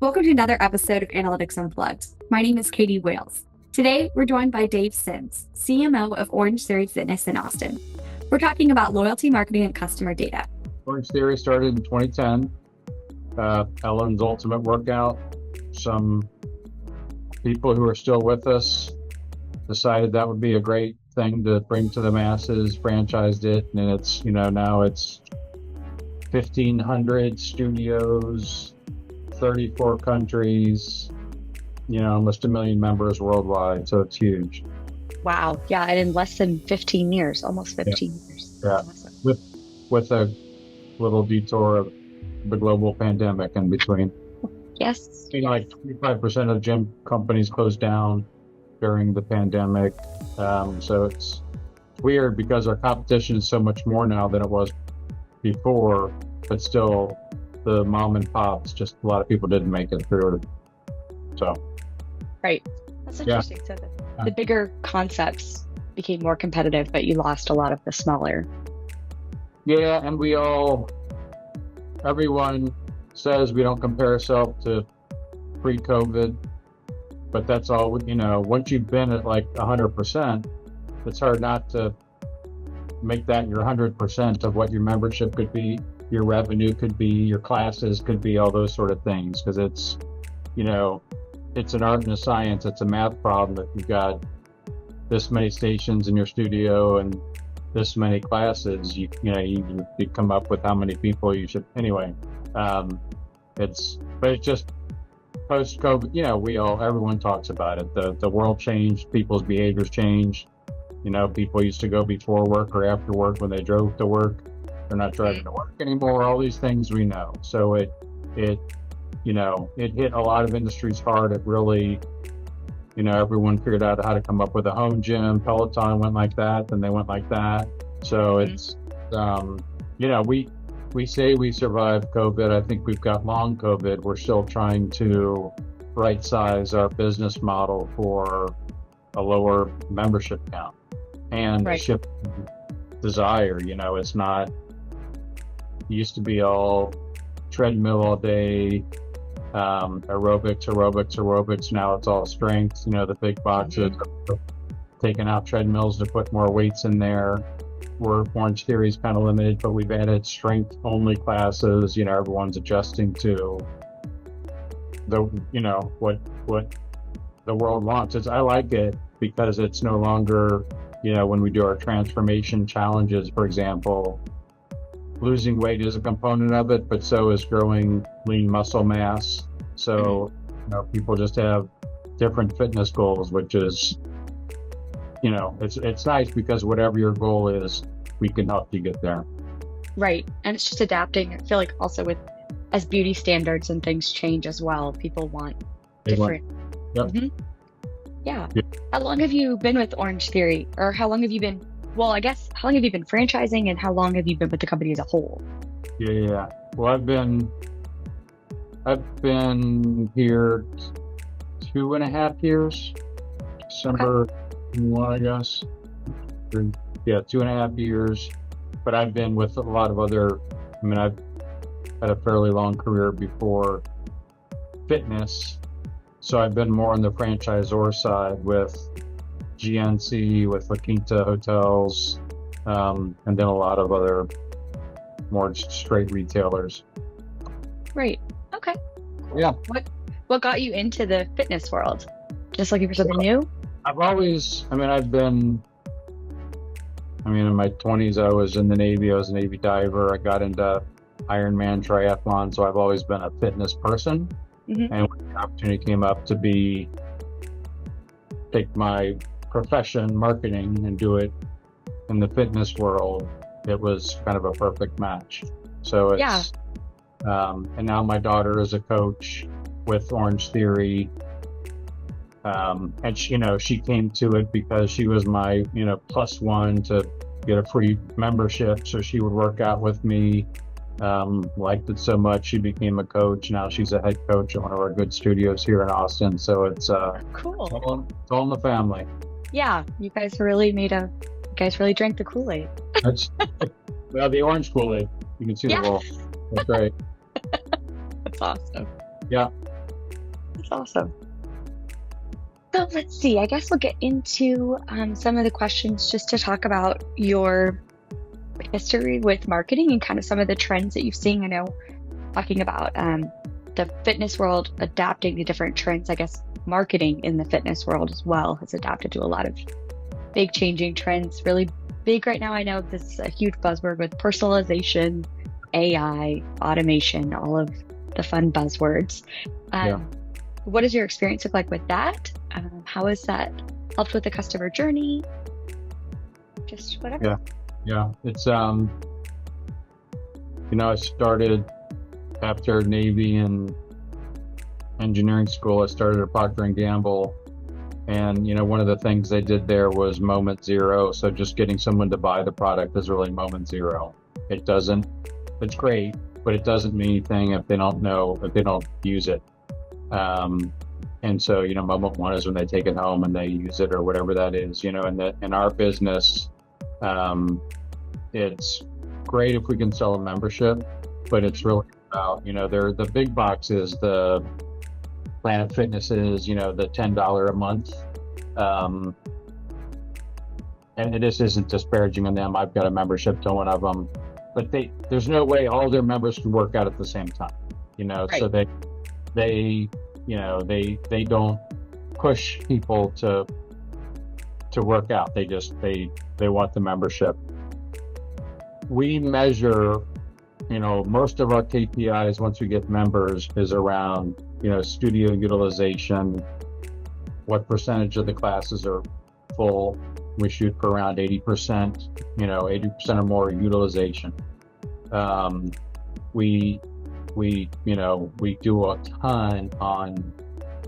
Welcome to another episode of Analytics Unplugged. My name is Katie Wayles. Today, we're joined by Dave Sims, CMO of Orangetheory Fitness in Austin. We're talking about loyalty marketing and customer data. Orangetheory started in 2010. Ellen's Ultimate Workout. Some people who are still with us decided that would be a great thing to bring to the masses, franchised it, and it's, now it's 1,500 studios, 34 countries, almost 1 million members worldwide. So it's huge. Wow. Yeah. And in less than 15 years, almost 15 years. Yeah. Awesome. With a little detour of the global pandemic in between. Yes. Like 25% of gym companies closed down during the pandemic. So it's weird because our competition is so much more now than it was before, but still the mom and pops, just a lot of people didn't make it through it. So. Right. That's interesting. So the bigger concepts became more competitive, but you lost a lot of the smaller. Yeah. And everyone says we don't compare ourselves to pre-COVID, but that's all, once you've been at like 100%, it's hard not to make that your 100% of what your membership could be, your revenue could be, your classes could be, all those sort of things. Because it's, it's an art and a science. It's a math problem. If you've got this many stations in your studio and this many classes, you come up with how many people you should. Anyway, it's just post-COVID. Everyone talks about it. The world changed. People's behaviors changed. People used to go before work or after work when they drove to work. They're not driving to work anymore. All these things we know. So it hit a lot of industries hard. It really, everyone figured out how to come up with a home gym. Peloton went like that, then they went like that. So it's, we say we survived COVID. I think we've got long COVID. We're still trying to right size our business model for a lower membership count and a shift desire. It's not, it used to be all treadmill all day, aerobics. Now it's all strength. The big boxes taking out treadmills to put more weights in there. Orangetheory is kind of limited, but we've added strength only classes. Everyone's adjusting to the, what the world wants. I like it because it's no longer, when we do our transformation challenges, for example, losing weight is a component of it, but so is growing lean muscle mass. So, people just have different fitness goals, which is, it's nice because whatever your goal is, we can help you get there. Right. And it's just adapting. I feel like also as beauty standards and things change as well, people want different. Yep. Mm-hmm. Yeah. How long have you been with Orangetheory? Or how long have you been, how long have you been franchising and how long have you been with the company as a whole? Yeah. Well, I've been here 2.5 years. December 1, I guess. 2.5 years. But I've been with a lot of other, I've had a fairly long career before fitness. So I've been more on the franchisor side with GNC, with La Quinta Hotels, and then a lot of other more straight retailers. Right. Okay. Yeah. What got you into the fitness world? Just looking for something new? I've always, in my 20s, I was in the Navy. I was a Navy diver. I got into Ironman triathlon. So I've always been a fitness person. Mm-hmm. And when the opportunity came up to take my profession, marketing, and do it in the fitness world, it was kind of a perfect match. So it's, and now my daughter is a coach with Orangetheory. And she came to it because she was my, +1 to get a free membership. So she would work out with me. Liked it so much, she became a coach. Now she's a head coach at one of our good studios here in Austin. So it's cool. It's all in the family. Yeah, you guys really drank the Kool-Aid. Well, the orange Kool-Aid. You can see the roll. That's great. That's awesome. Yeah. That's awesome. So let's see. I guess we'll get into some of the questions just to talk about your history with marketing and kind of some of the trends that you've seen. I know talking about the fitness world adapting to different trends. I guess marketing in the fitness world as well has adapted to a lot of big changing trends. Really big right now. I know this is a huge buzzword with personalization, AI, automation, all of the fun buzzwords. Yeah. What does your experience look like with that? How has that helped with the customer journey? Just whatever. Yeah. It's, I started after Navy and engineering school. I started at Procter and Gamble, and one of the things they did there was moment zero. So just getting someone to buy the product is really moment zero. It's great, but it doesn't mean anything if they don't use it. And so, moment one is when they take it home and they use it or whatever that is, in our business, it's great if we can sell a membership, but it's really about, they're the big boxes, the Planet Fitnesses, the $10 a month. And this isn't disparaging on them. I've got a membership to one of them, but there's no way all their members can work out at the same time, Right. so they don't push people to work out. They want the membership. We measure, most of our KPIs once we get members is around, studio utilization, what percentage of the classes are full. We shoot for around 80%, 80% or more utilization. We do a ton on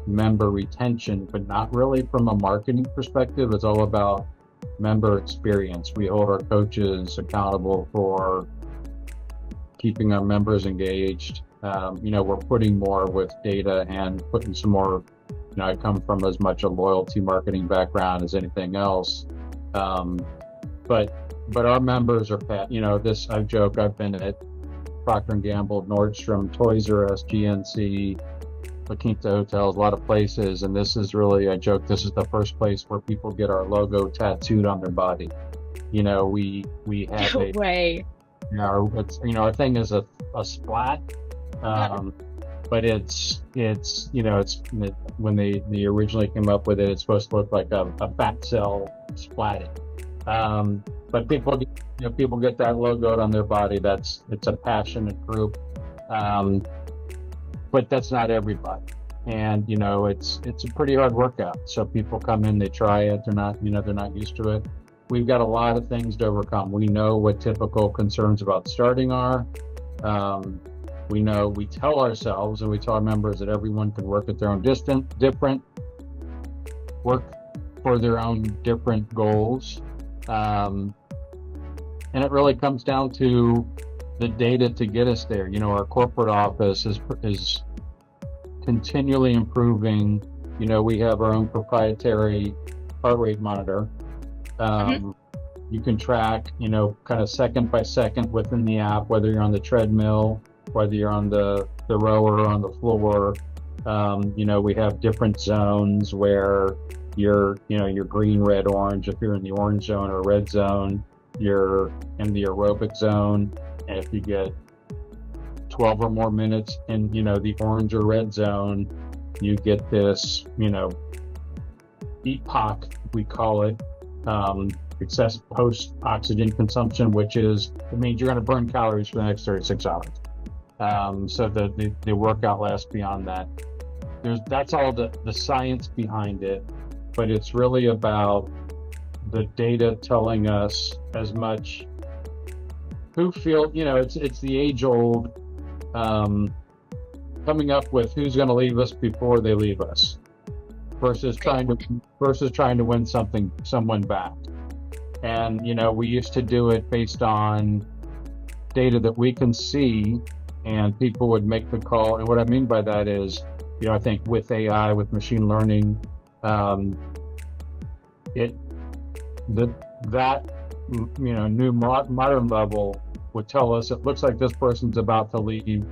member retention, but not really from a marketing perspective. It's all about member experience. We hold our coaches accountable for keeping our members engaged. We're putting more with data and putting some more, I come from as much a loyalty marketing background as anything else. But our members are, I joke, I've been at Procter & Gamble, Nordstrom, Toys R Us, GNC, La Quinta Hotels, a lot of places. And this is really, I joke, this is the first place where people get our logo tattooed on their body. We have No way. our thing is a splat. But it's when they originally came up with it, it's supposed to look like a fat cell splatted. But people get that logo on their body. It's a passionate group. But that's not everybody. And, it's a pretty hard workout. So people come in, they try it. They're not used to it. We've got a lot of things to overcome. We know what typical concerns about starting are. We tell ourselves and we tell our members that everyone can work at their own different, work for their own different goals. And it really comes down to the data to get us there. Our corporate office is continually improving. We have our own proprietary heart rate monitor. You can track, kind of second by second within the app, whether you're on the treadmill, whether you're on the rower or on the floor. We have different zones where you're green, red, orange. If you're in the orange zone or red zone, you're in the aerobic zone. And if you get 12 or more minutes in, the orange or red zone, you get this, EPOC, we call it, excessive post-oxygen consumption, which it means you're going to burn calories for the next 36 hours. So the workout lasts beyond that. That's all the science behind it, but it's really about the data telling us as much it's the age old, coming up with who's going to leave us before they leave us versus trying to win someone back. And, we used to do it based on data that we can see, and people would make the call. And what I mean by that is, I think with AI, with machine learning, new modern level would tell us it looks like this person's about to leave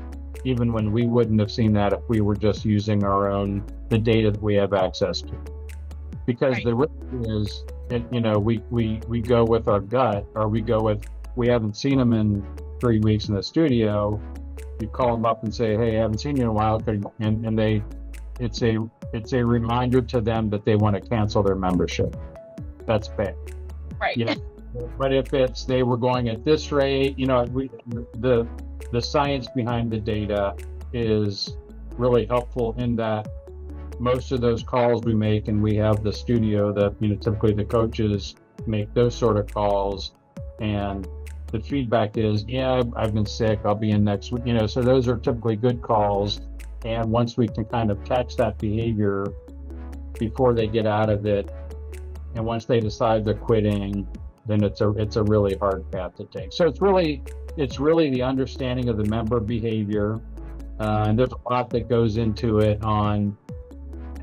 even when we wouldn't have seen that if we were just using the data that we have access to. Because Right. the risk is, we go with our gut, or we haven't seen them in 3 weeks in the studio. You call them up and say, hey, I haven't seen you in a while. And it's a reminder to them that they want to cancel their membership. That's bad. Right. You know, but if they were going at this rate, the science behind the data is really helpful in that most of those calls we make, and we have the studio that, typically the coaches make those sort of calls, and the feedback is, yeah, I've been sick, I'll be in next week, so those are typically good calls. And once we can kind of catch that behavior before they get out of it, and once they decide they're quitting, then it's a really hard path to take. So it's really the understanding of the member behavior, and there's a lot that goes into it on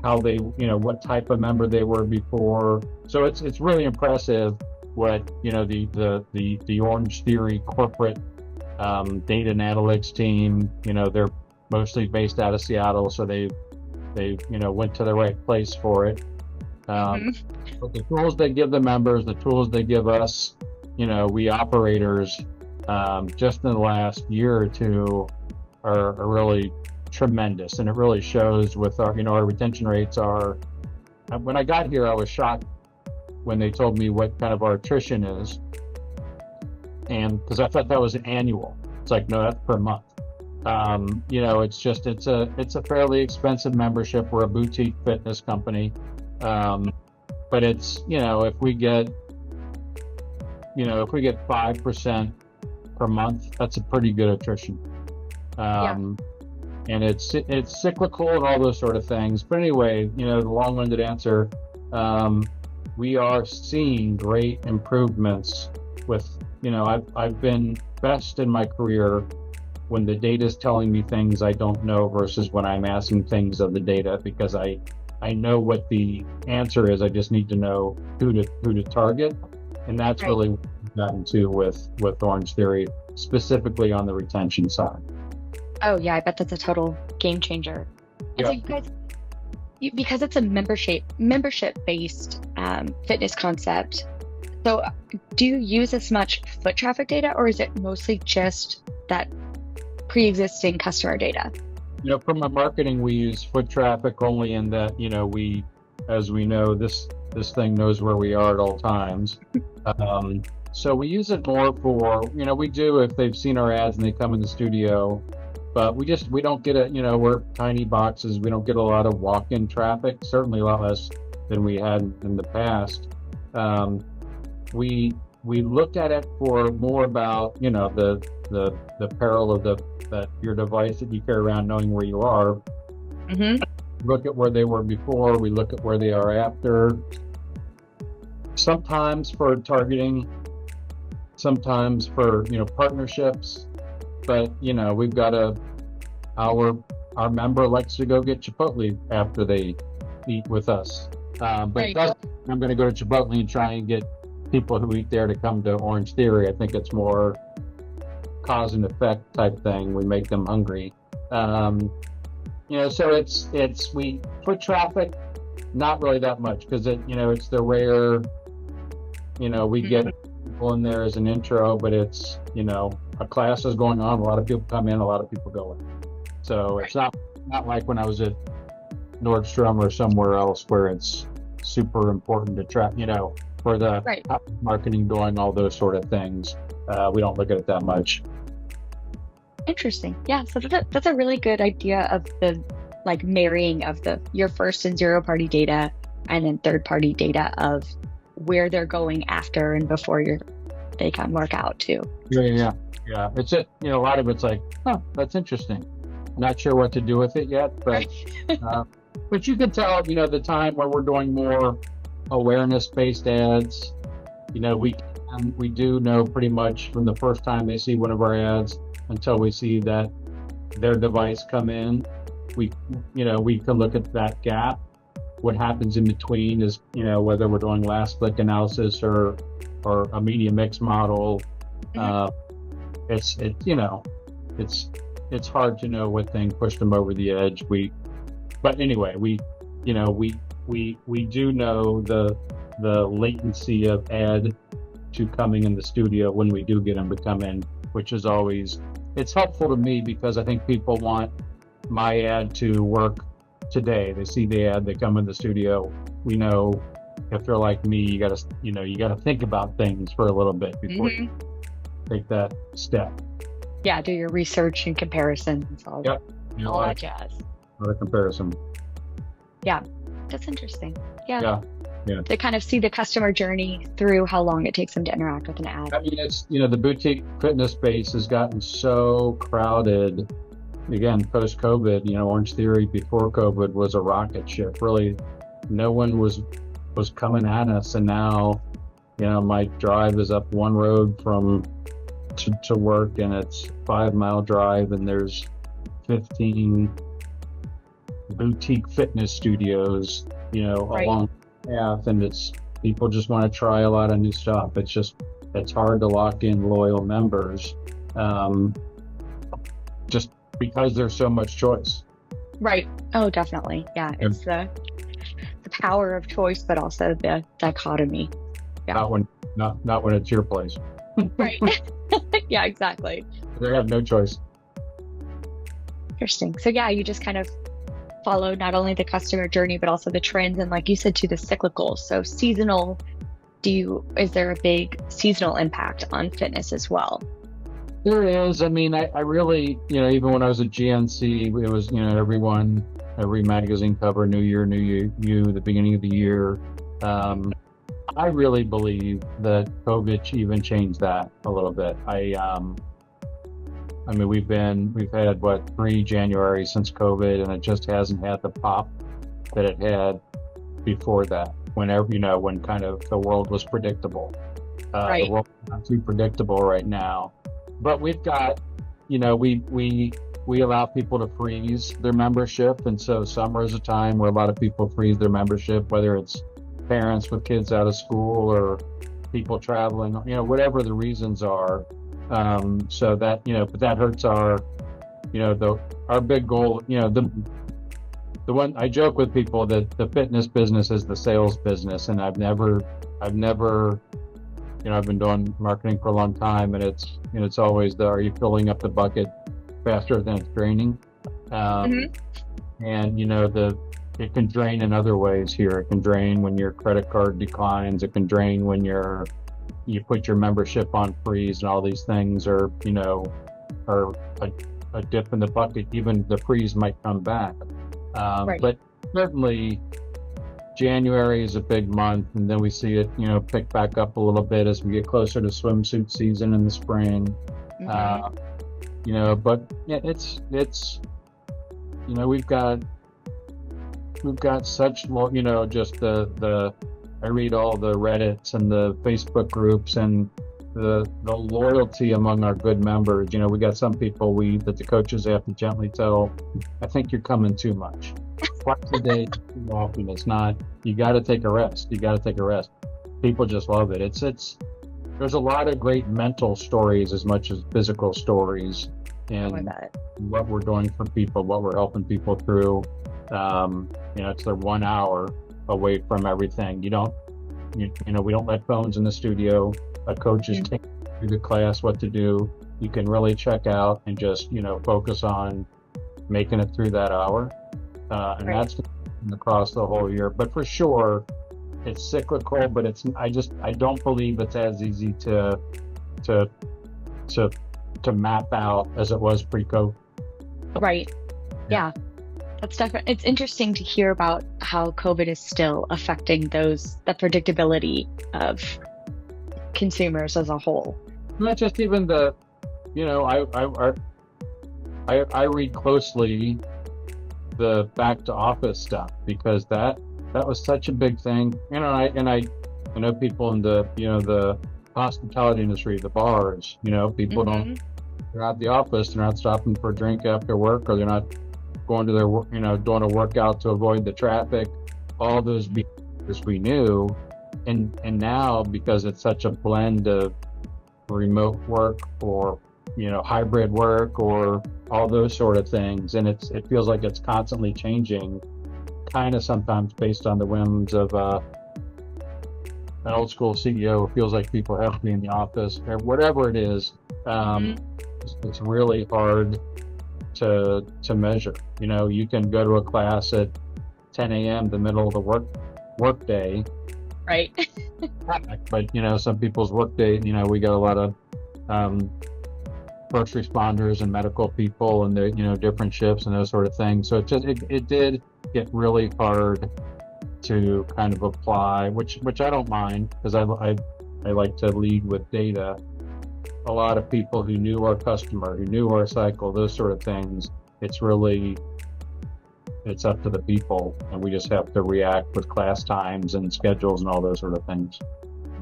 how they, what type of member they were before. So it's really impressive what the Orangetheory corporate data and analytics team. They're mostly based out of Seattle, so they went to the right place for it. But the tools they give the members, the tools they give us, we operators, just in the last year or two are really tremendous. And it really shows with our retention rates are, when I got here, I was shocked when they told me what kind of our attrition is. And because I thought that was an annual. It's like, no, that's per month. It's a fairly expensive membership. We're a boutique fitness company. But it's, if we get 5% per month, that's a pretty good attrition. And it's cyclical and all those sort of things. But anyway, the long-winded answer, we are seeing great improvements with, I've been best in my career when the data is telling me things I don't know versus when I'm asking things of the data, because I know what the answer is. I just need to know who to target. And that's really what we've gotten to with Orangetheory, specifically on the retention side. Oh yeah, I bet that's a total game changer. And so you guys, because it's a membership-based fitness concept, so do you use as much foot traffic data, or is it mostly just that pre-existing customer data? From a marketing, we use foot traffic only in that, as we know, this thing knows where we are at all times. So we use it more for, we do if they've seen our ads and they come in the studio, but we don't get we're tiny boxes. We don't get a lot of walk-in traffic, certainly a lot less than we had in the past. We looked at it for more about, the peril of your device that you carry around, knowing where you are. Look at where they were before. We look at where they are after. Sometimes for targeting, sometimes for partnerships. But we've got our member likes to go get Chipotle after they eat with us. But it doesn't, I'm going to go to Chipotle and try and get people who eat there to come to Orangetheory. I think it's more cause and effect type thing. We make them hungry. So we foot traffic, not really that much, because it's the rare, we get people in there as an intro, but it's, a class is going on, a lot of people come in, a lot of people go in. So it's not like when I was at Nordstrom or somewhere else where it's super important to track, for the marketing, doing all those sort of things. We don't look at it that much. Interesting. Yeah, so that's a really good idea of the marrying of your first and zero party data and then third party data of where they're going after and before they can work out too. Yeah. It's a lot of it's like, that's interesting. Not sure what to do with it yet, but but you can tell the time where we're doing more awareness based ads. We do know pretty much from the first time they see one of our ads until we see that their device come in. We can look at that gap. What happens in between is, whether we're doing last click analysis or a media mix model. It's it's hard to know what thing pushed them over the edge. But anyway, we do know the latency of ad to coming in the studio when we do get them to come in, which is always, it's helpful to me because I think people want my ad to work today. They see the ad, they come in the studio. We know if they're like me, you gotta think about things for a little bit before you take that step. Yeah, do your research and comparisons, all that jazz. Not a comparison. Yeah, that's interesting. Yeah. To kind of see the customer journey through how long it takes them to interact with an ad. I mean, it's, the boutique fitness space has gotten so crowded. Again, post-COVID, Orangetheory before COVID was a rocket ship. Really, no one was coming at us, and now, my drive is up one road to work, and it's 5-mile drive, and there's 15 boutique fitness studios, along the path, and it's people just want to try a lot of new stuff. It's hard to lock in loyal members, just because there's so much choice. Right. Oh, definitely. Yeah. It's the power of choice, but also the dichotomy. Yeah. Not when it's your place. Right. Yeah, exactly. They have no choice. Interesting. So yeah, you just kind of follow not only the customer journey, but also the trends, and like you said, to the cyclical. So seasonal, is there a big seasonal impact on fitness as well? There is. I mean, I really, even when I was at GNC, it was, every magazine cover, New Year, New You, the beginning of the year. I really believe that COVID even changed that a little bit. I mean, we've had 3 January since COVID, and it just hasn't had the pop that it had before that. When kind of the world was predictable. Right. The world's not too predictable right now, but we've got, we allow people to freeze their membership, and so summer is a time where a lot of people freeze their membership, whether it's parents with kids out of school or people traveling, whatever the reasons are. So that, but that hurts our big goal, the one I joke with people that the fitness business is the sales business. And I've never, I've been doing marketing for a long time, and it's always are you filling up the bucket faster than it's draining? And it can drain in other ways here. It can drain when your credit card declines. It can drain when you put your membership on freeze, and all these things are a dip in the bucket. Even the freeze might come back. But certainly January is a big month, and then we see it, pick back up a little bit as we get closer to swimsuit season in the spring. But yeah, it's we've got such just the I read all the Reddits and the Facebook groups and the loyalty among our good members. We got some people that the coaches have to gently tell, I think you're coming too much. Twice a day, too often. It's not, you got to take a rest. People just love it. There's a lot of great mental stories as much as physical stories, and what we're doing for people, what we're helping people through. It's their 1 hour away from everything. We don't let phones in the studio. A coach is taking you through the class what to do. You can really check out and just, focus on making it through that hour. And that's across the whole year. But for sure, it's cyclical, but I don't believe it's as easy to map out as it was pre-COVID. Right. Yeah. That's definitely, it's interesting to hear about how COVID is still affecting the predictability of consumers as a whole. Not just even I read closely the back to office stuff, because that was such a big thing. I know people in the hospitality industry, the bars, people they're at the office, they're not stopping for a drink after work, or they're not going to their work, doing a workout to avoid the traffic. All those behaviors we knew, and now, because it's such a blend of remote work or hybrid work or all those sort of things. And it feels like it's constantly changing, kind of sometimes based on the whims of an old school CEO who feels like people have to be in the office or whatever it is. It's really hard to measure. You can go to a class at 10 a.m. the middle of the work day, right? But some people's work day, we got a lot of first responders and medical people, and the different shifts and those sort of things. So it did get really hard to kind of apply, which I don't mind, because I like to lead with data. A lot of people who knew our customer, who knew our cycle, those sort of things, it's up to the people, and we just have to react with class times and schedules and all those sort of things.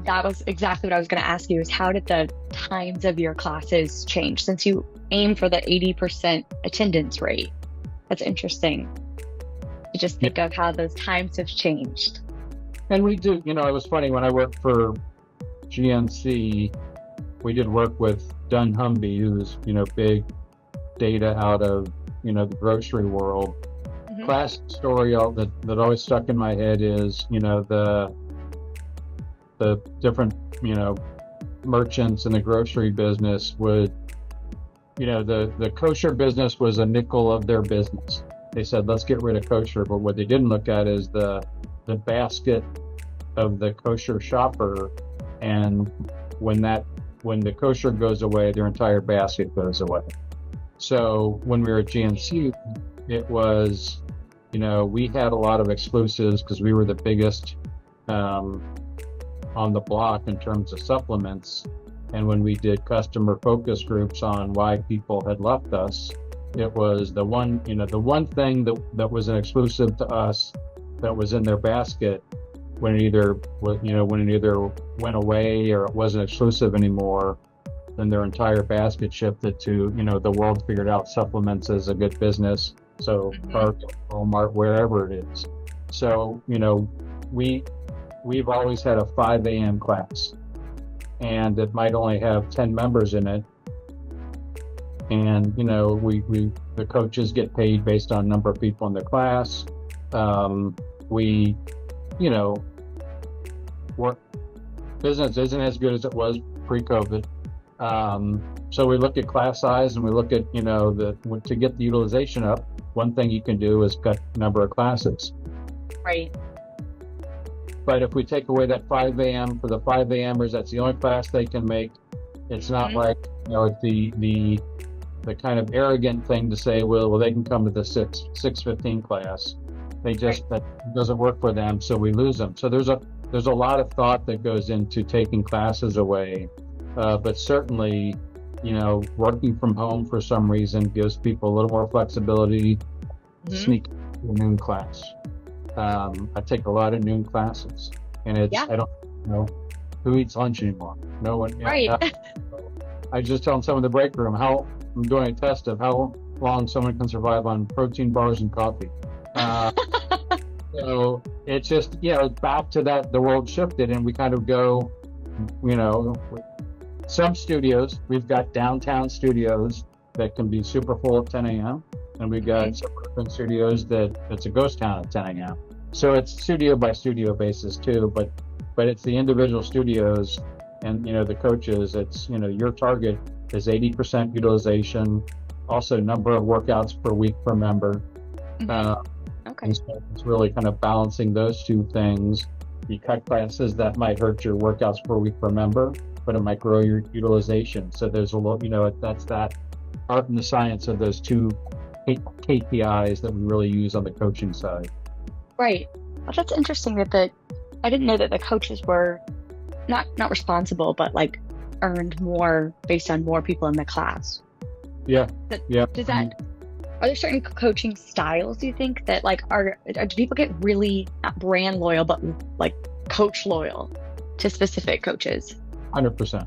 That was exactly what I was going to ask you, is how did the times of your classes change since you aim for the 80% attendance rate? That's interesting to just think of how those times have changed. And we do, it was funny when I worked for GNC, we did work with Dunn Humby, who's, big data out of, the grocery world. Classic story that always stuck in my head is, the different, merchants in the grocery business would, the kosher business was a nickel of their business. They said, let's get rid of kosher. But what they didn't look at is the basket of the kosher shopper. And when the kosher goes away, their entire basket goes away. So when we were at GNC, it was, we had a lot of exclusives because we were the biggest on the block in terms of supplements. And when we did customer focus groups on why people had left us, it was the one thing that was an exclusive to us that was in their basket, when it either went away or it wasn't exclusive anymore, then their entire basket shifted to, the world figured out supplements as a good business. So Target, Walmart, wherever it is. So, we've always had a 5 a.m. class, and it might only have 10 members in it. And, the coaches get paid based on number of people in the class. Business isn't as good as it was pre-COVID. So we look at class size, and we look at, to get the utilization up, one thing you can do is cut number of classes. Right. But if we take away that 5 a.m. for the 5 a.m.ers, that's the only class they can make. It's not like, the kind of arrogant thing to say, well, they can come to the 6:15 class. They just, that doesn't work for them, so we lose them. So there's a lot of thought that goes into taking classes away. But certainly, working from home for some reason gives people a little more flexibility to sneak into a noon class. I take a lot of noon classes, and I don't know who eats lunch anymore. No one. Right. I just tell them in the break room I'm doing a test of how long someone can survive on protein bars and coffee. So it's just, back to that, the world shifted, and we kind of go, some studios, we've got downtown studios that can be super full at 10 a.m. and we've got suburban studios that it's a ghost town at 10 a.m. So it's studio by studio basis too, but it's the individual studios and, the coaches. It's, your target is 80% utilization, also number of workouts per week per member. Okay. So it's really kind of balancing those two things. You cut classes that might hurt your workouts per week per member, but it might grow your utilization. So there's a little, that's that art and the science of those two KPIs that we really use on the coaching side. Right. Well, that's interesting that I didn't know that the coaches were not responsible, but like earned more based on more people in the class. Yeah. Are there certain coaching styles, do you think, that do people get really not brand loyal, but like coach loyal to specific coaches? 100%.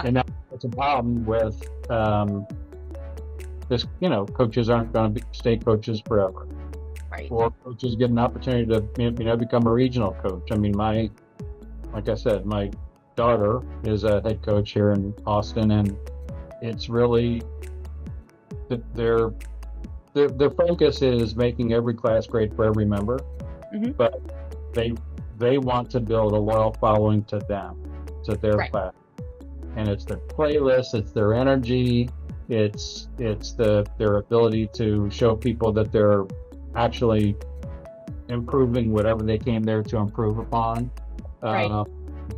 And that's a problem with this, coaches aren't going to stay coaches forever. Right. Or coaches get an opportunity to, become a regional coach. I mean, like I said, my daughter is a head coach here in Austin, and it's really their focus is making every class great for every member, but they want to build a loyal following to them, to their class, and it's their playlist, it's their energy, it's their ability to show people that they're actually improving whatever they came there to improve upon.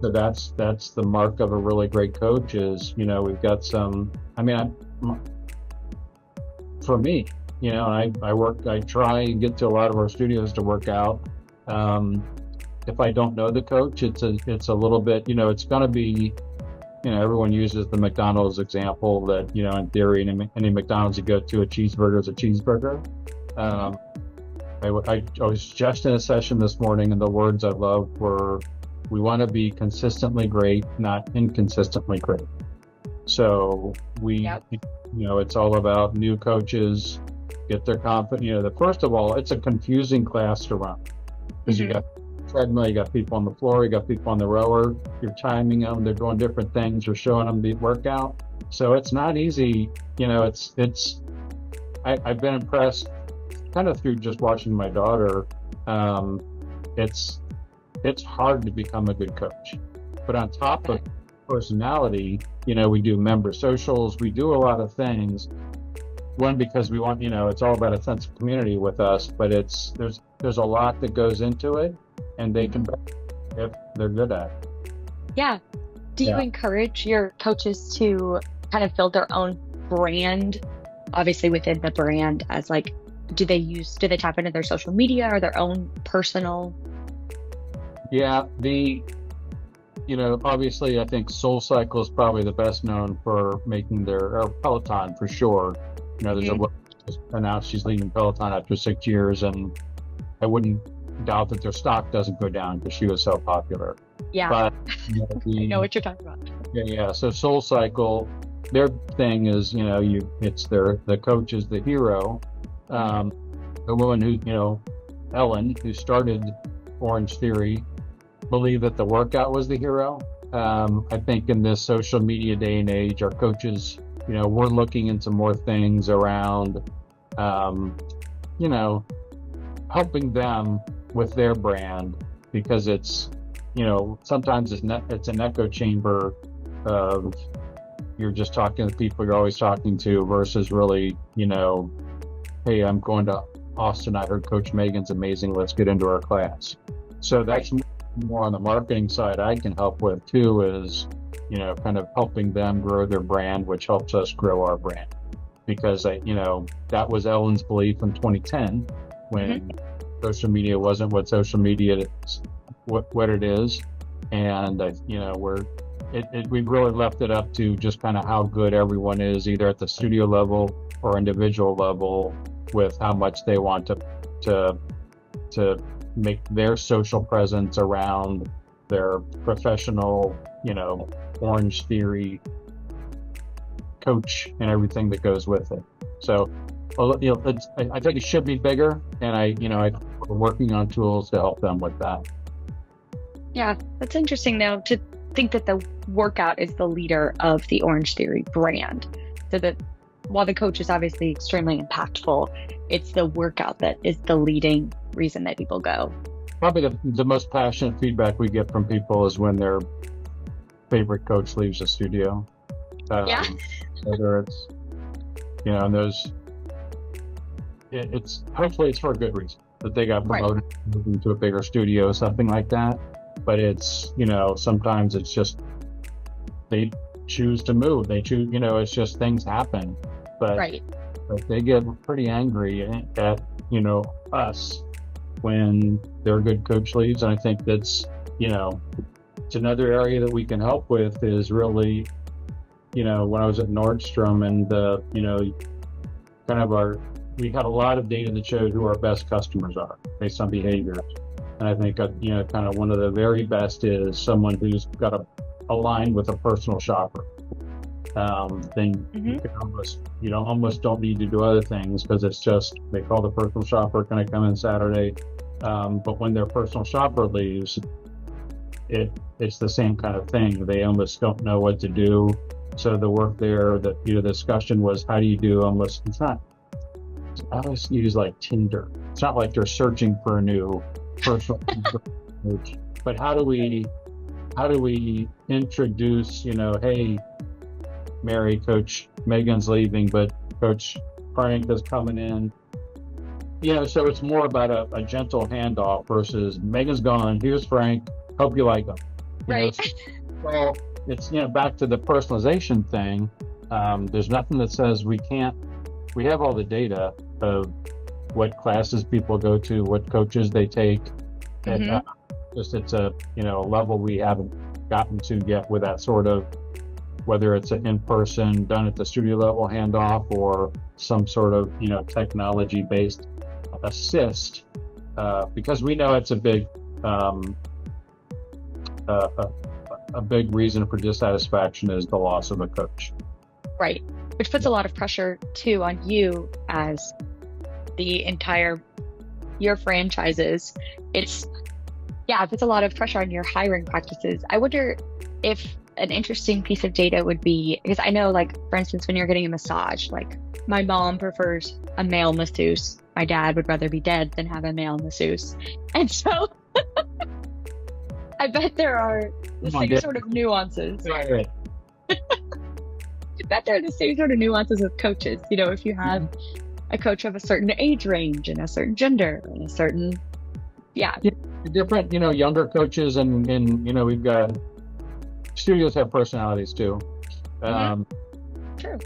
So that's the mark of a really great coach is, we've got some, for me, I try and get to a lot of our studios to work out. If I don't know the coach, it's a little bit, it's going to be, everyone uses the McDonald's example that, in theory, any McDonald's you go to, a cheeseburger is a cheeseburger. I was just in a session this morning, and the words I loved were, we want to be consistently great, not inconsistently great. So it's all about new coaches, get their confidence. First of all, it's a confusing class to run because you got treadmill, you got people on the floor, you got people on the rower, you're timing them, they're doing different things, you're showing them the workout. So it's not easy. I've been impressed kind of through just watching my daughter. It's hard to become a good coach, but on top of personality, we do member socials, we do a lot of things. One, because we want, it's all about a sense of community with us, but there's a lot that goes into it, and they can, if they're good at it. Yeah. Do you encourage your coaches to kind of build their own brand, obviously within the brand, as like, do they tap into their social media or their own personal? Yeah, obviously I think SoulCycle is probably the best known for making or Peloton for sure. There's a woman just announced she's leaving Peloton after 6 years, and I wouldn't doubt that their stock doesn't go down because she was so popular. Yeah. But I know what you're talking about. Yeah. So SoulCycle, their thing is, it's the coach is the hero. The woman who, Ellen, who started Orangetheory, believed that the workout was the hero. I think in this social media day and age, our coaches, we're looking into more things around, helping them with their brand, because it's, sometimes it's an echo chamber of you're just talking to people you're always talking to versus really, hey, I'm going to Austin. I heard Coach Megan's amazing. Let's get into our class. So that's more on the marketing side I can help with too, is, kind of helping them grow their brand, which helps us grow our brand. Because, that was Ellen's belief in 2010 when social media wasn't what social media is, what it is. And, we've really left it up to just kind of how good everyone is, either at the studio level or individual level, with how much they want to make their social presence around their professional, Orangetheory coach and everything that goes with it. So, I think it should be bigger, and we're working on tools to help them with that. Yeah, that's interesting though, to think that the workout is the leader of the Orangetheory brand. So that while the coach is obviously extremely impactful, it's the workout that is the leading reason that people go. Probably the most passionate feedback we get from people is when their favorite coach leaves the studio. Whether it's, and it's hopefully it's for a good reason, that they got promoted, moving to a bigger studio, something like that. But it's, sometimes it's just they choose to move. They choose, it's just things happen. But they get pretty angry at, us when their good coach leaves. And I think that's, it's another area that we can help with is really, when I was at Nordstrom and, we had a lot of data that showed who our best customers are based on behaviors. And I think, kind of one of the very best is someone who's got a aligned with a personal shopper. Then you almost don't need to do other things, because it's just, they call the personal shopper, can I come in Saturday? But when their personal shopper leaves, it's the same kind of thing. They almost don't know what to do. So the work there, the discussion was, how do you do almost, it's not, I always use like Tinder. It's not like they're searching for a new personal coach, but how do we introduce, hey, Mary, Coach Megan's leaving, but Coach Frank is coming in. So it's more about a gentle handoff versus Megan's gone, here's Frank, hope you like him. Right. Well, it's, back to the personalization thing. There's nothing that says we have all the data of what classes people go to, what coaches they take. Mm-hmm. And it's a, a level we haven't gotten to yet with that sort of, whether it's an in-person done at the studio level handoff or some sort of, technology-based assist, because we know it's a big reason for dissatisfaction is the loss of a coach. Right. Which puts a lot of pressure too on you as your franchises. It puts a lot of pressure on your hiring practices. I wonder if an interesting piece of data would be, because I know, like, for instance, when you're getting a massage, like, my mom prefers a male masseuse. My dad would rather be dead than have a male masseuse. And so I bet there are the same sort of nuances. Right. I bet there are the same sort of nuances with coaches. If you have a coach of a certain age range and a certain gender and a certain, different, younger coaches and we've got studios have personalities too. True.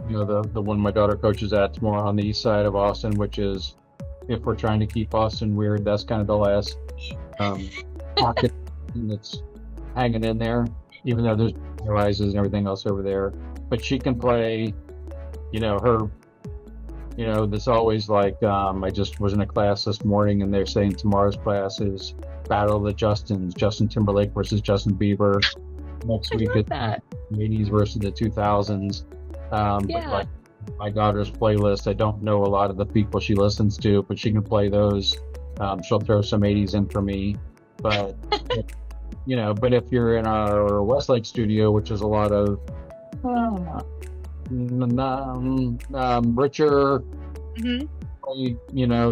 The one my daughter coaches at's more on the east side of Austin, which is, if we're trying to keep Austin weird, that's kind of the last pocket that's hanging in there, even though there's rises and everything else over there. But she can play, her, there's always like, I just was in a class this morning and they're saying tomorrow's class is Battle of the Justins, Justin Timberlake versus Justin Bieber. Next week it's the 80s versus the 2000s. But like my daughter's playlist, I don't know a lot of the people she listens to, but she can play those. She'll throw some 80s in for me. But, but if you're in our Westlake studio, which is a lot of richer,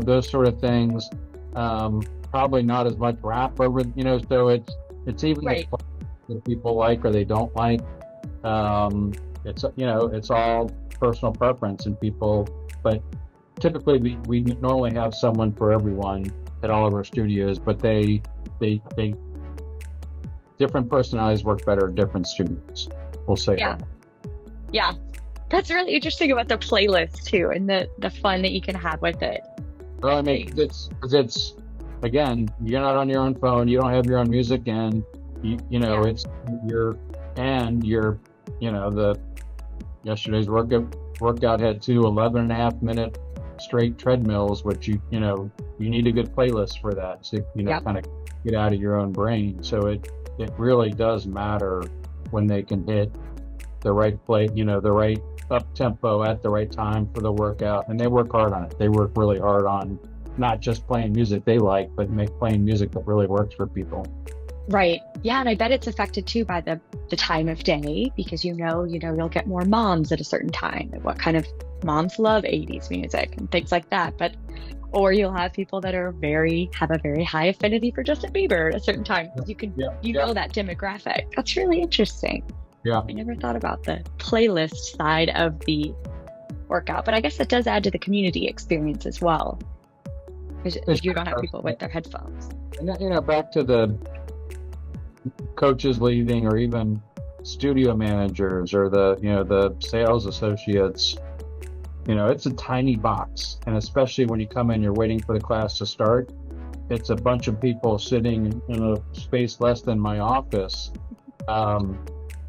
those sort of things, probably not as much rap over, so it's even right. that people like or they don't like. It's all personal preference and people, but typically we normally have someone for everyone at all of our studios, but they different personalities work better at different studios. We'll say that. Yeah. That's really interesting about the playlist too, and the fun that you can have with it. Well, I mean, it's again, you're not on your own phone, you don't have your own music, and it's the yesterday's workout had 2 11.5-minute straight treadmills, which you need a good playlist for that, so kind of get out of your own brain. So it really does matter when they can hit the right play, the right up tempo at the right time for the workout, and they work hard on it. They work really hard on not just playing music they like, but playing music that really works for people. Right. Yeah, and I bet it's affected too by the time of day, because you'll get more moms at a certain time. What kind of moms love 80s music and things like that. Or you'll have people that have a very high affinity for Justin Bieber at a certain time. You know that demographic. That's really interesting. Yeah. I never thought about the playlist side of the workout, but I guess it does add to the community experience as well, because you don't have people with their headphones. And back to the coaches leaving, or even studio managers, or the sales associates. It's a tiny box, and especially when you come in, you're waiting for the class to start. It's a bunch of people sitting in a space less than my office.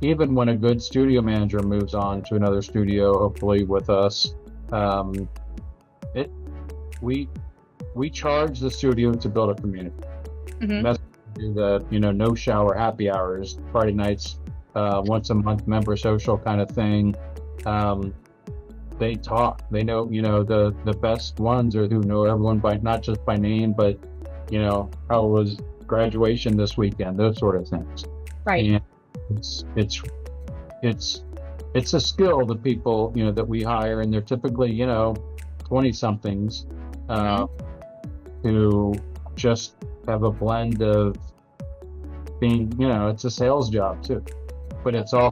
Even when a good studio manager moves on to another studio, hopefully with us, we charge the studio to build a community. Mm-hmm. That's the no shower happy hours, Friday nights, once a month member social kind of thing. They talk. They know the best ones are who know everyone by not just by name, but how it was graduation this weekend, those sort of things. Right. And it's a skill that people, that we hire, and they're typically, 20 somethings, who just have a blend of being, it's a sales job too, but it's all,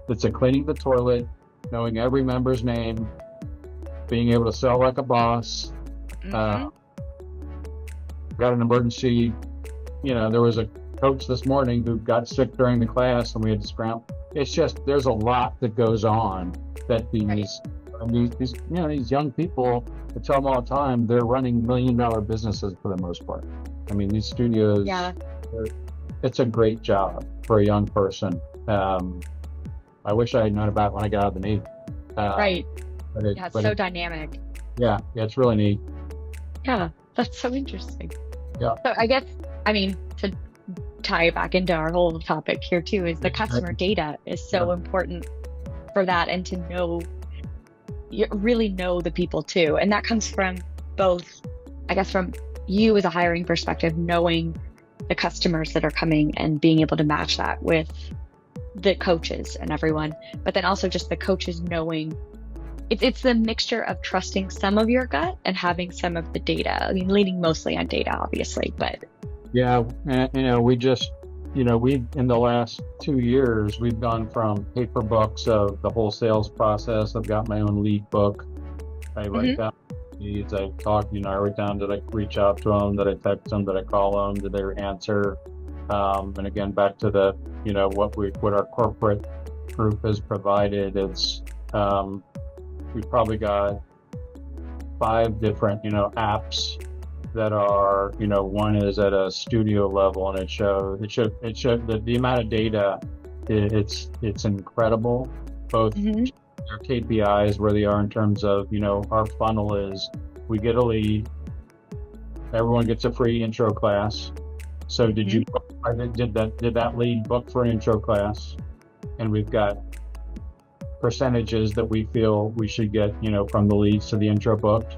it's a cleaning the toilet, knowing every member's name, being able to sell like a boss. Got an emergency. There was a coach this morning who got sick during the class, and we had to scramble. It's just, there's a lot that goes on that these young people, I tell them all the time, they're running $1 million businesses for the most part. I mean, these studios, it's a great job for a young person. I wish I had known about it when I got out of the Navy. It's so dynamic. Yeah, it's really neat. Yeah, that's so interesting. Yeah. So I guess, to tie it back into our whole topic here too, is the customer data is so important for that, and to know, you really know the people too. And that comes from both, I guess, from you as a hiring perspective, knowing the customers that are coming and being able to match that with the coaches and everyone, but then also just the coaches knowing it's the mixture of trusting some of your gut and having some of the data. Leaning mostly on data, obviously, but yeah, we just, we in the last 2 years, we've gone from paper books of the whole sales process. I've got my own lead book. I write down needs. I talk, I write down, did I reach out to them? Did I text them? Did I call them? Did they answer? And again, back to the, what our corporate group has provided. It's, we've probably got 5 different, apps that are, one is at a studio level, and it showed the amount of data, it's incredible, both their KPIs, where they are in terms of, our funnel is, we get a lead, everyone gets a free intro class. So did that lead book for an intro class? And we've got percentages that we feel we should get, from the leads to the intro booked.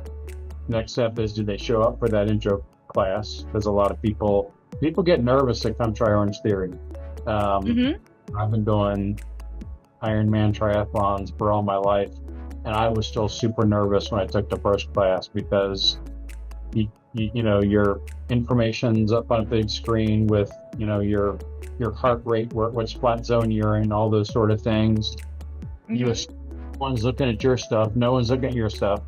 Next step is, do they show up for that intro class? There's a lot of people get nervous to come try Orangetheory. I've been doing Ironman triathlons for all my life, and I was still super nervous when I took the first class, because your information's up on a big screen with, your heart rate, what spot zone you're in, all those sort of things. One's looking at your stuff, no one's looking at your stuff.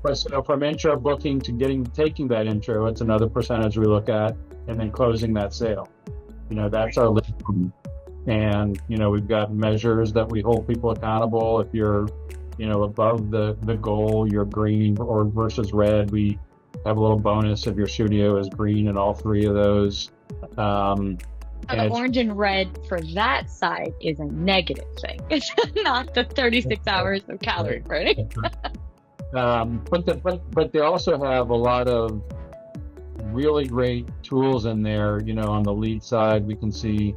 But so from intro booking to taking that intro, it's another percentage we look at, and then closing that sale. That's our lead. And, we've got measures that we hold people accountable. If you're, above the goal, you're green or versus red. We have a little bonus if your studio is green in all 3 of those. The orange and red for that side is a negative thing. It's not the 36 hours of calorie burning. But they also have a lot of really great tools in there. On the lead side, we can see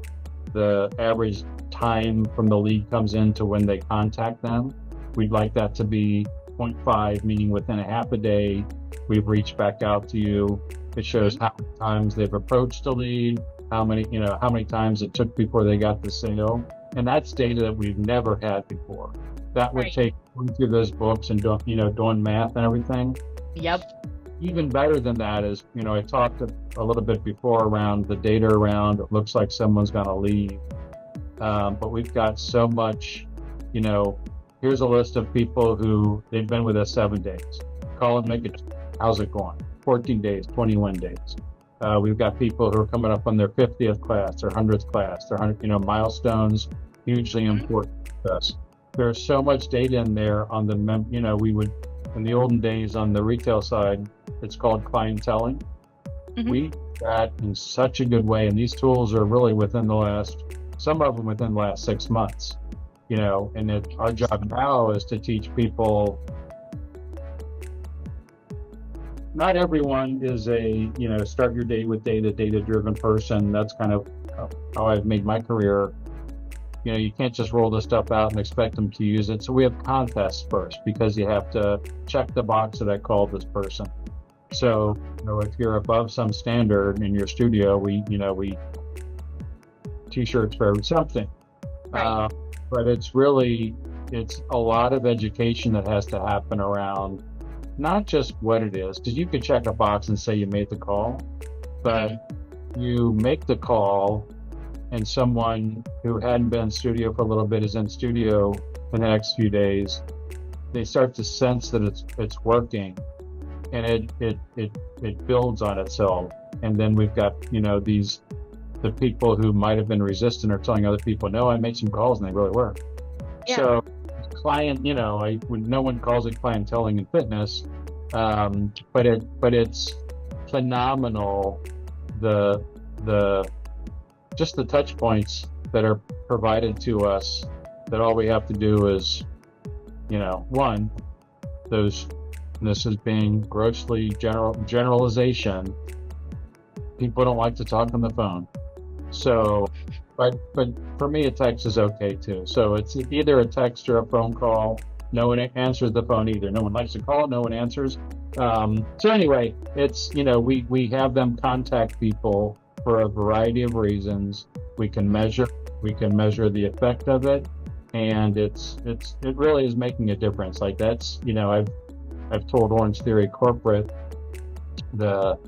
the average time from the lead comes in to when they contact them. We'd like that to be 0.5, meaning within a half a day, we've reached back out to you. It shows how many times they've approached a lead, how many times it took before they got the sale. And that's data that we've never had before. That would take going through those books and doing math and everything. Yep. Even better than that is, I talked a little bit before around the data around, it looks like someone's going to leave. But we've got so much, here's a list of people who they've been with us 7 days. Call and make it, how's it going? 14 days, 21 days. We've got people who are coming up on their 50th class, their 100th class, their 100, milestones, hugely important to us. There's so much data in there on the, we would, in the olden days on the retail side, it's called clienteling. We did that in such a good way. And these tools are really some of them within the last 6 months, and our job now is to teach people. Not everyone is a, start your day with data-driven person. That's kind of how I've made my career. You can't just roll this stuff out and expect them to use it. So we have contests first, because you have to check the box that I called this person. So, if you're above some standard in your studio, we t-shirts for something. Right. But it's a lot of education that has to happen around not just what it is, because you could check a box and say you made the call, but you make the call and someone who hadn't been in studio for a little bit is in studio the next few days, they start to sense that it's working, and it builds on itself. And then we've got the people who might have been resistant are telling other people, no, I made some calls and they really work. Yeah. So client, no one calls it clienteling in fitness, but it's phenomenal, the just the touch points that are provided to us, that all we have to do is, one, this is being grossly generalization. People don't like to talk on the phone. So, but for me, a text is okay too. So it's either a text or a phone call. No one answers the phone either. No one likes to call. No one answers. So anyway, it's, we have them contact people for a variety of reasons. We can measure the effect of it, and it really is making a difference. Like that's, I've told Orangetheory Corporate, the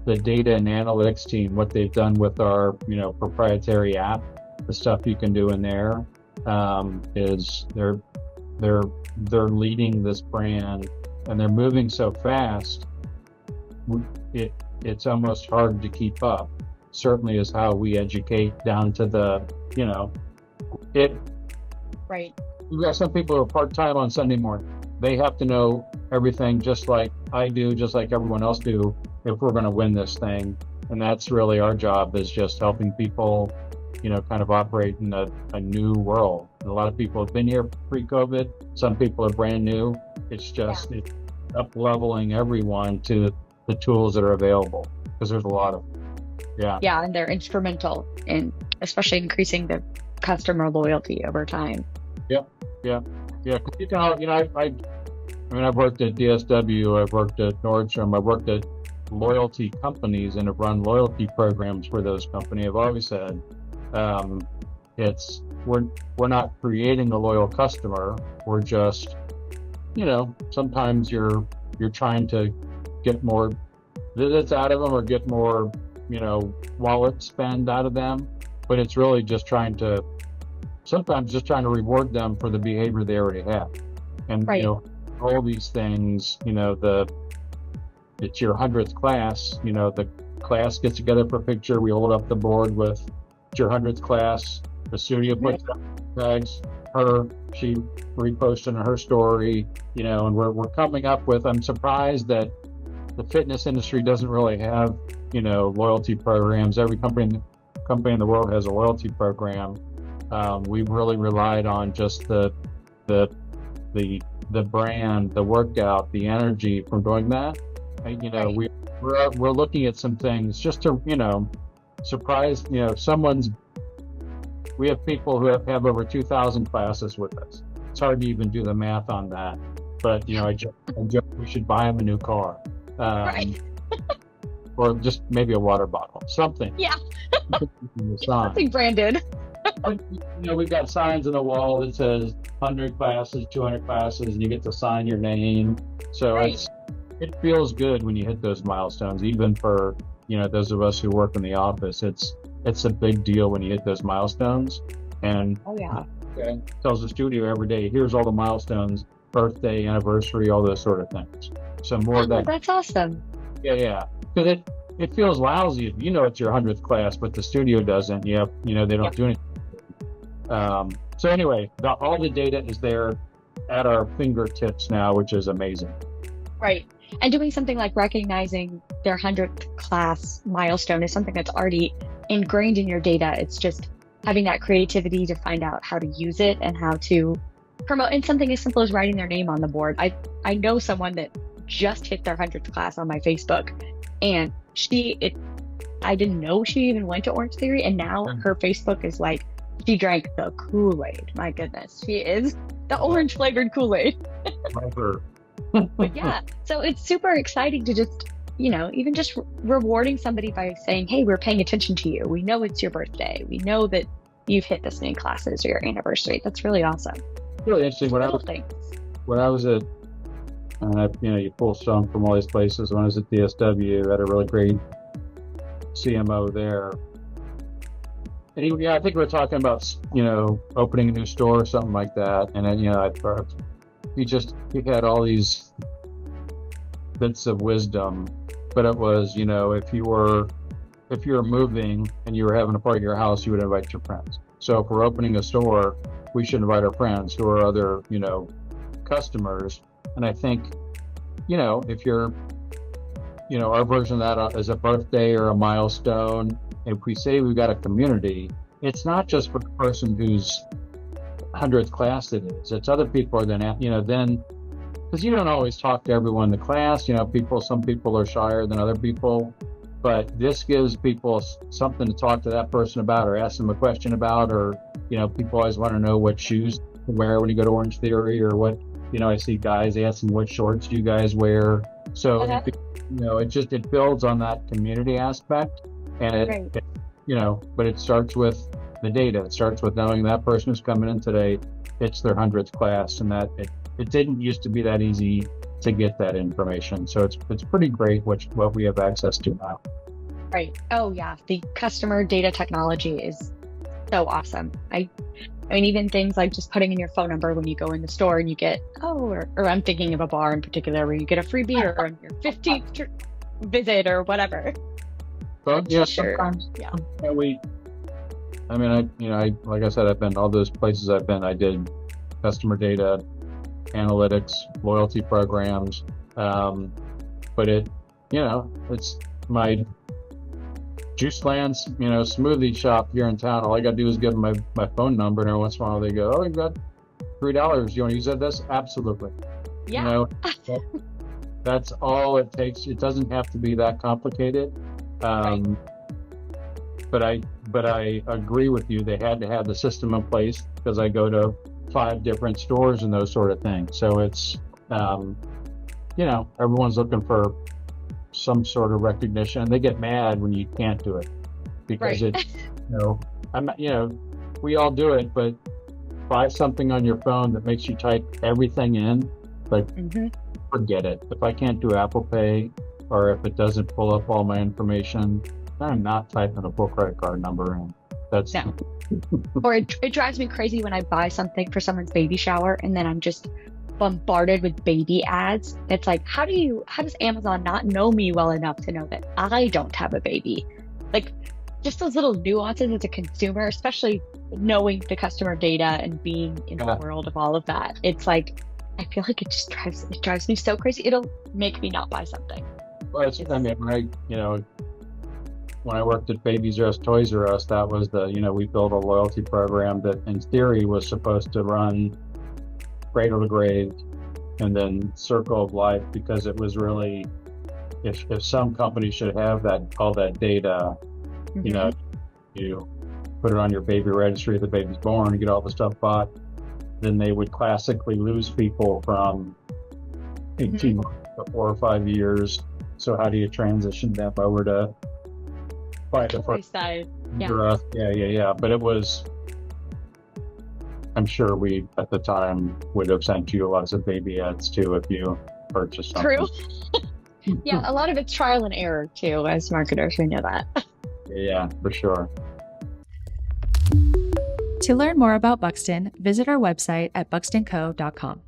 data and analytics team, what they've done with our, proprietary app, the stuff you can do in there, is they're leading this brand, and they're moving so fast. It's almost hard to keep up. Certainly is how we educate down to the, Right. We've got some people who are part-time on Sunday morning. They have to know everything just like I do, just like everyone else do, if we're going to win this thing. And that's really our job, is just helping people, kind of operate in a new world. And a lot of people have been here pre-COVID. Some people are brand new. It's just it's up-leveling everyone to the tools that are available, because there's a lot of them. Yeah, and they're instrumental in especially increasing the customer loyalty over time. Yeah. I've worked at DSW, I've worked at Nordstrom, I've worked at loyalty companies and have run loyalty programs for those companies. I've always said, we're not creating a loyal customer. We're just, sometimes you're trying to get more visits out of them or get more, wallet spend out of them, but it's really just sometimes just trying to reward them for the behavior they already have. And, all these things, it's your 100th class, the class gets together for a picture. We hold up the board with your 100th class. The studio puts tags she reposted on her story, and we're coming up with, I'm surprised that the fitness industry doesn't really have, loyalty programs. Every company in the world has a loyalty program. We've really relied on just the brand, the workout, the energy from doing that. And, we're looking at some things just to, surprise, we have people who have over 2,000 classes with us. It's hard to even do the math on that, but, I joke we should buy them a new car. Right. Or just maybe a water bottle, something. Yeah. Something branded. We've got signs on the wall that says 100 classes, 200 classes, and you get to sign your name. So it feels good when you hit those milestones, even for, those of us who work in the office. It's a big deal when you hit those milestones. And tells the studio every day, here's all the milestones, birthday, anniversary, all those sort of things. So more of that. That's awesome. Yeah. Because it feels lousy if it's your 100th class, but the studio doesn't. They don't do anything. So anyway, all the data is there at our fingertips now, which is amazing. Right. And doing something like recognizing their 100th class milestone is something that's already ingrained in your data. It's just having that creativity to find out how to use it and how to promote. And something as simple as writing their name on the board. I know someone that just hit their 100th class on my Facebook, and I didn't know she even went to Orangetheory, and now her Facebook is like, she drank the Kool-Aid. My goodness, she is the orange flavored Kool-Aid. But yeah, so it's super exciting to just even just rewarding somebody by saying, hey, we're paying attention to you. We know it's your birthday. We know that you've hit this many classes or your anniversary. That's really awesome. Really interesting. When I was at, you pull some from all these places. When I was at DSW, I had a really great CMO there. And I think we were talking about, opening a new store or something like that. And then, he had all these bits of wisdom, but it was, if you were moving and you were having a party at your house, you would invite your friends. So if we're opening a store, we should invite our friends who are other, customers. And I think, if you're, our version of that is a birthday or a milestone. If we say we've got a community, it's not just for the person whose 100th class it is. It's other people then, because you don't always talk to everyone in the class. Some people are shyer than other people, but this gives people something to talk to that person about or ask them a question about, or, people always want to know what shoes to wear when you go to Orangetheory, or what, I see guys asking what shorts do you guys wear. So, it builds on that community aspect, and but it starts with the data. It starts with knowing that person who's coming in today, it's their 100th class, and that it didn't used to be that easy to get that information. So it's pretty great what we have access to now. Right. Oh yeah. The customer data technology is so awesome. I mean, even things like just putting in your phone number when you go in the store and you get, or I'm thinking of a bar in particular where you get a free beer on your 15th visit or whatever. But sometimes like I said, I've been all those places I've been. I did customer data, analytics, loyalty programs, but it's my Juice Land's, smoothie shop here in town. All I got to do is give them my phone number, and every once in a while they go, "Oh, you got $3. You want to use this?" Absolutely. Yeah. That's all it takes. It doesn't have to be that complicated. Right. But I agree with you. They had to have the system in place, because I go to 5 different stores and those sort of things. So it's, everyone's looking for some sort of recognition. They get mad when you can't do it, because right. We all do it, but buy something on your phone that makes you type everything in, forget it. If I can't do Apple Pay, or if it doesn't pull up all my information, I'm not typing a full credit card number in. That's no. Or it drives me crazy when I buy something for someone's baby shower and then I'm just bombarded with baby ads. It's like, how does Amazon not know me well enough to know that I don't have a baby? Like, just those little nuances as a consumer, especially knowing the customer data and being in the world of all of that. It's like, I feel like it drives me so crazy. It'll make me not buy something. Well, when I worked at Babies R Us, Toys R Us, that was we built a loyalty program that in theory was supposed to run cradle to grave and then circle of life, because it was really, if some company should have all that data, you put it on your baby registry, the baby's born, you get all the stuff bought, then they would classically lose people from 18 months to 4 or 5 years. So how do you transition them over to buy the first side? Yeah. But it was, I'm sure we at the time would have sent you lots of baby ads too if you purchased something. True. Yeah, a lot of it's trial and error too. As marketers, we know that. Yeah, for sure. To learn more about Buxton, visit our website at buxtonco.com.